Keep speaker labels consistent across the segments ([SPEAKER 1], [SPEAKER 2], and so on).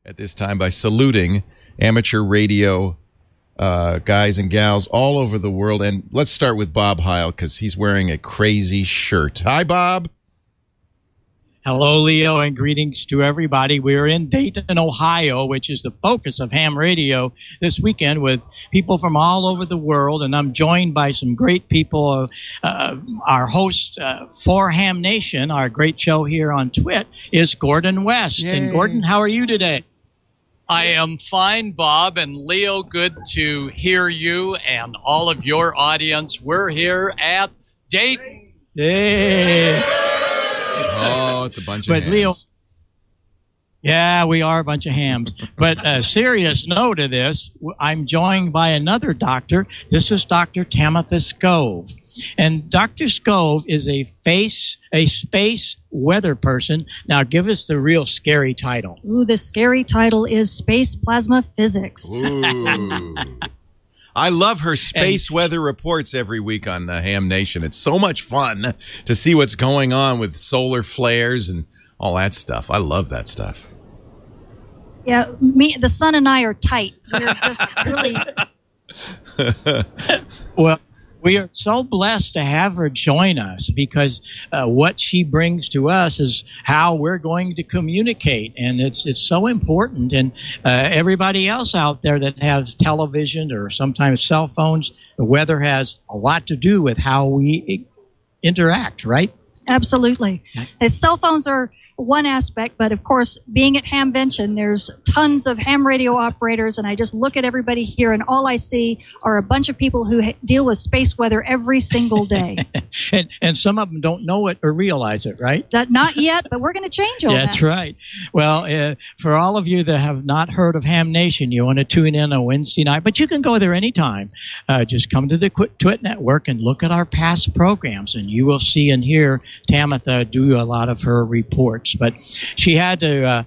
[SPEAKER 1] at this time by saluting amateur radio guys and gals all over the world. And let's start with Bob Heil, because he's wearing a crazy shirt. Hi, Bob.
[SPEAKER 2] Hello, Leo, and greetings to everybody. We're in Dayton, Ohio, which is the focus of ham radio this weekend, with people from all over the world, and I'm joined by some great people. Our host for Ham Nation, our great show here on Twit, is Gordon West. Yay. And Gordon, how are you today?
[SPEAKER 3] I am fine, Bob, and Leo, good to hear you and all of your audience. We're here at Dayton.
[SPEAKER 2] Yay.
[SPEAKER 1] Oh, it's a bunch of hams.
[SPEAKER 2] Leo, yeah, we are a bunch of hams. But a serious note to this, I'm joined by another doctor. This is Dr. Tamitha Skov. And Dr. Skov is a space weather person. Now, give us the real scary title.
[SPEAKER 4] Ooh, the scary title is Space Plasma Physics.
[SPEAKER 1] Ooh. I love her space weather reports every week on Ham Nation. It's so much fun to see what's going on with solar flares and all that stuff. I love that stuff.
[SPEAKER 4] Yeah, the sun and I are tight. We're just really...
[SPEAKER 2] Well, we are so blessed to have her join us, because what she brings to us is how we're going to communicate, and it's so important. And everybody else out there that has television or sometimes cell phones, the weather has a lot to do with how we interact, right?
[SPEAKER 4] Absolutely. Cell phones are one aspect, but of course, being at Hamvention, there's tons of ham radio operators, and I just look at everybody here, and all I see are a bunch of people who deal with space weather every single day.
[SPEAKER 2] and some of them don't know it or realize it, right?
[SPEAKER 4] Not yet, but we're going to change all that.
[SPEAKER 2] That's right. Well, for all of you that have not heard of Ham Nation, you want to tune in on Wednesday night, but you can go there anytime. Just come to the Twit Network and look at our past programs, and you will see and hear Tamitha do a lot of her reports. But she had to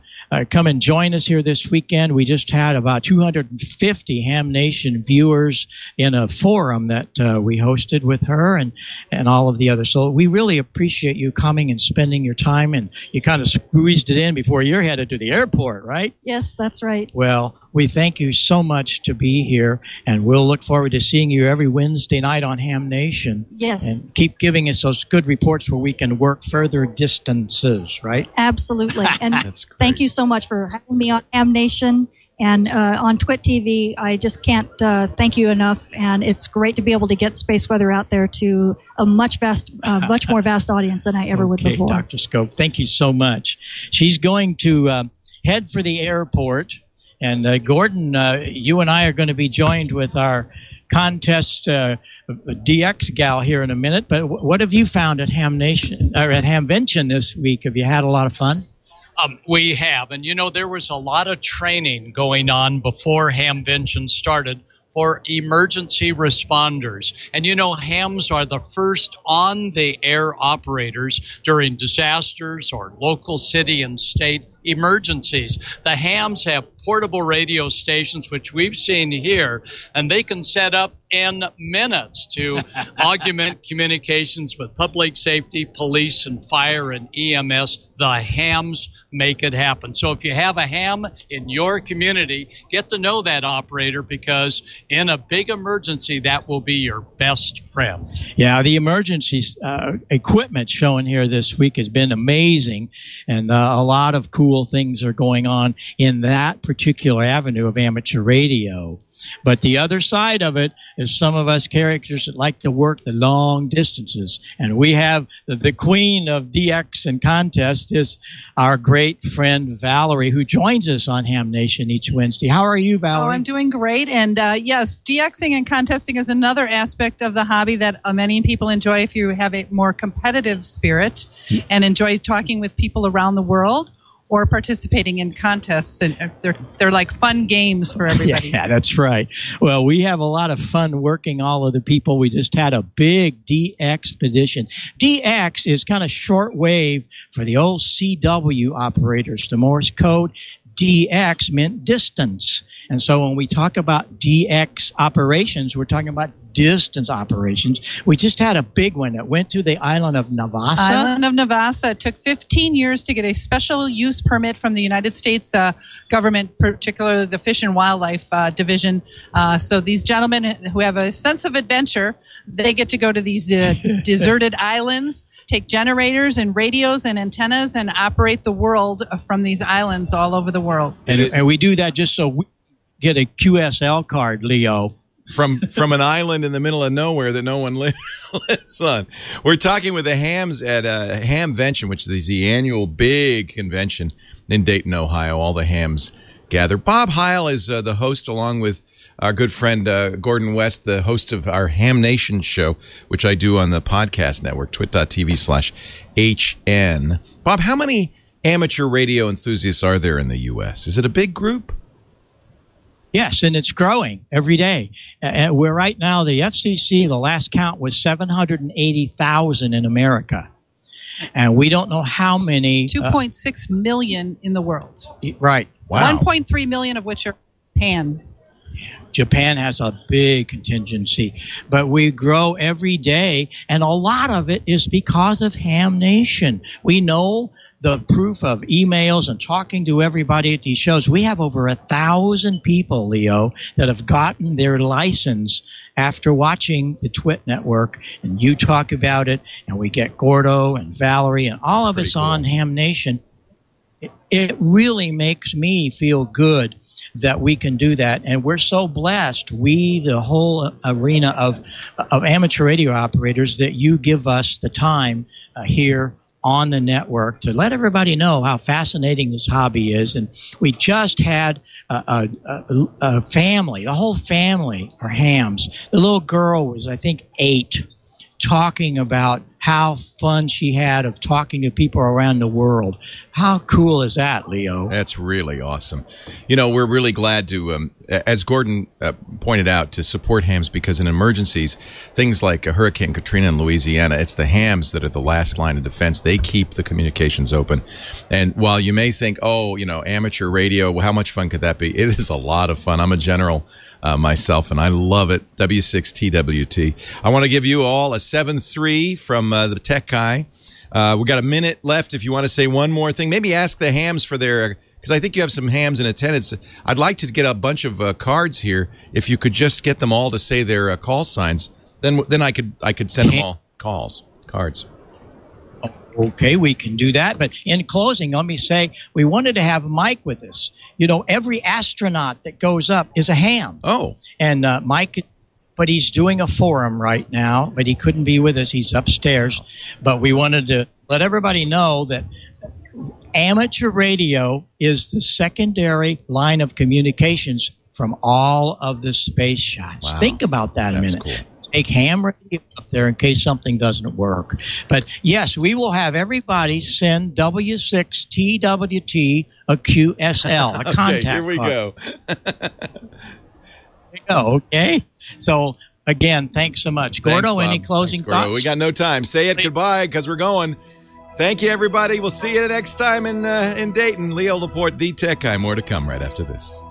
[SPEAKER 2] come and join us here this weekend. We just had about 250 Ham Nation viewers in a forum that we hosted with her and all of the others. So we really appreciate you coming and spending your time, and you kind of squeezed it in before you're headed to the airport, right?
[SPEAKER 4] Yes, that's right.
[SPEAKER 2] Well, we thank you so much to be here, and we'll look forward to seeing you every Wednesday night on Ham Nation.
[SPEAKER 4] Yes.
[SPEAKER 2] And keep giving us those good reports where we can work further distances, right?
[SPEAKER 4] Absolutely. And
[SPEAKER 1] That's great.
[SPEAKER 4] Thank you so much for having me on Ham Nation and on Twit TV. I just can't thank you enough, and it's great to be able to get space weather out there to a much more vast audience than I ever would before.
[SPEAKER 2] Dr. Skov, thank you so much. She's going to head for the airport, and Gordon, you and I are going to be joined with our contest DX gal here in a minute. But what have you found at Ham Nation or at Hamvention this week? Have you had a lot of fun?
[SPEAKER 3] We have, and there was a lot of training going on before Hamvention started for emergency responders. And hams are the first on-the-air operators during disasters or local city and state emergencies. The hams have portable radio stations, which we've seen here, and they can set up in minutes to augment communications with public safety, police, and fire and EMS. The hams make it happen. So if you have a ham in your community, get to know that operator, because in a big emergency, that will be your best friend.
[SPEAKER 2] Yeah, the emergency equipment shown here this week has been amazing, and a lot of cool things are going on in that particular avenue of amateur radio. But the other side of it is some of us characters that like to work the long distances. And we have the queen of DX and contest is our great friend Valerie, who joins us on Ham Nation each Wednesday. How are you, Valerie?
[SPEAKER 5] Oh, I'm doing great. And yes, DXing and contesting is another aspect of the hobby that many people enjoy if you have a more competitive spirit and enjoy talking with people around the world, or participating in contests, and they're like fun games for everybody.
[SPEAKER 2] Yeah, that's right. Well, we have a lot of fun working all of the people. We just had a big DX expedition. DX is kind of short wave for the old CW operators, the Morse code. DX meant distance. And so when we talk about DX operations, we're talking about distance operations. We just had a big one that went to the island of Navassa.
[SPEAKER 5] It took 15 years to get a special use permit from the United States government, particularly the Fish and Wildlife Division. So these gentlemen who have a sense of adventure, they get to go to these deserted islands, take generators and radios and antennas and operate the world from these islands all over the world.
[SPEAKER 2] And we do that just so we get a QSL card, Leo.
[SPEAKER 1] From an island in the middle of nowhere that no one lives on. We're talking with the hams at Hamvention, which is the annual big convention in Dayton, Ohio. All the hams gather. Bob Heil is the host, along with our good friend Gordon West, the host of our Ham Nation show, which I do on the podcast network, twit.tv/HN. Bob, how many amateur radio enthusiasts are there in the U.S.? Is it a big group?
[SPEAKER 2] Yes, and it's growing every day. We're right now, the FCC, the last count was 780,000 in America. And we don't know how many.
[SPEAKER 5] 2.6 million in the world.
[SPEAKER 2] Right.
[SPEAKER 1] Wow.
[SPEAKER 5] 1.3 million of which are Japan.
[SPEAKER 2] Japan has a big contingency, but we grow every day, and a lot of it is because of Ham Nation. We know the proof of emails and talking to everybody at these shows. We have over 1,000 people, Leo, that have gotten their license after watching the Twit Network, and you talk about it, and we get Gordo and Valerie and all of us on Ham Nation. It really makes me feel good that we can do that, and we're so blessed, the whole arena of amateur radio operators, that you give us the time here on the network to let everybody know how fascinating this hobby is. And we just had a family, the whole family are hams. The little girl was, I think, 8, talking about how fun she had of talking to people around the world. How cool is that, Leo?
[SPEAKER 1] That's really awesome. You know, we're really glad to, as Gordon pointed out, to support hams, because in emergencies, things like Hurricane Katrina in Louisiana, it's the hams that are the last line of defense. They keep the communications open. And while you may think, oh, you know, amateur radio, how much fun could that be? It is a lot of fun. I'm a general myself, and I love it. W6TWT. I want to give you all a 7-3 from the tech guy. We got a minute left. If you want to say one more thing, maybe ask the hams for their, because I think you have some hams in attendance. I'd like to get a bunch of cards here. If you could just get them all to say their call signs, then I could send them all cards.
[SPEAKER 2] Okay, we can do that. But in closing, let me say we wanted to have Mike with us. You know, every astronaut that goes up is a ham.
[SPEAKER 1] Oh.
[SPEAKER 2] And Mike, but he's doing a forum right now, but he couldn't be with us. He's upstairs. But we wanted to let everybody know that amateur radio is the secondary line of communications from all of the space shots. Wow. Think about that a minute. Cool. Take ham radio up there in case something doesn't work. But yes, we will have everybody send W6TWT a QSL, a contact
[SPEAKER 1] here we
[SPEAKER 2] card.
[SPEAKER 1] go.
[SPEAKER 2] Okay. So again, thanks so much. Gordo, any closing thoughts?
[SPEAKER 1] We got no time. Say it goodbye, because we're going. Thank you, everybody. We'll see you next time in Dayton. Leo Laporte, the Tech Guy. More to come right after this.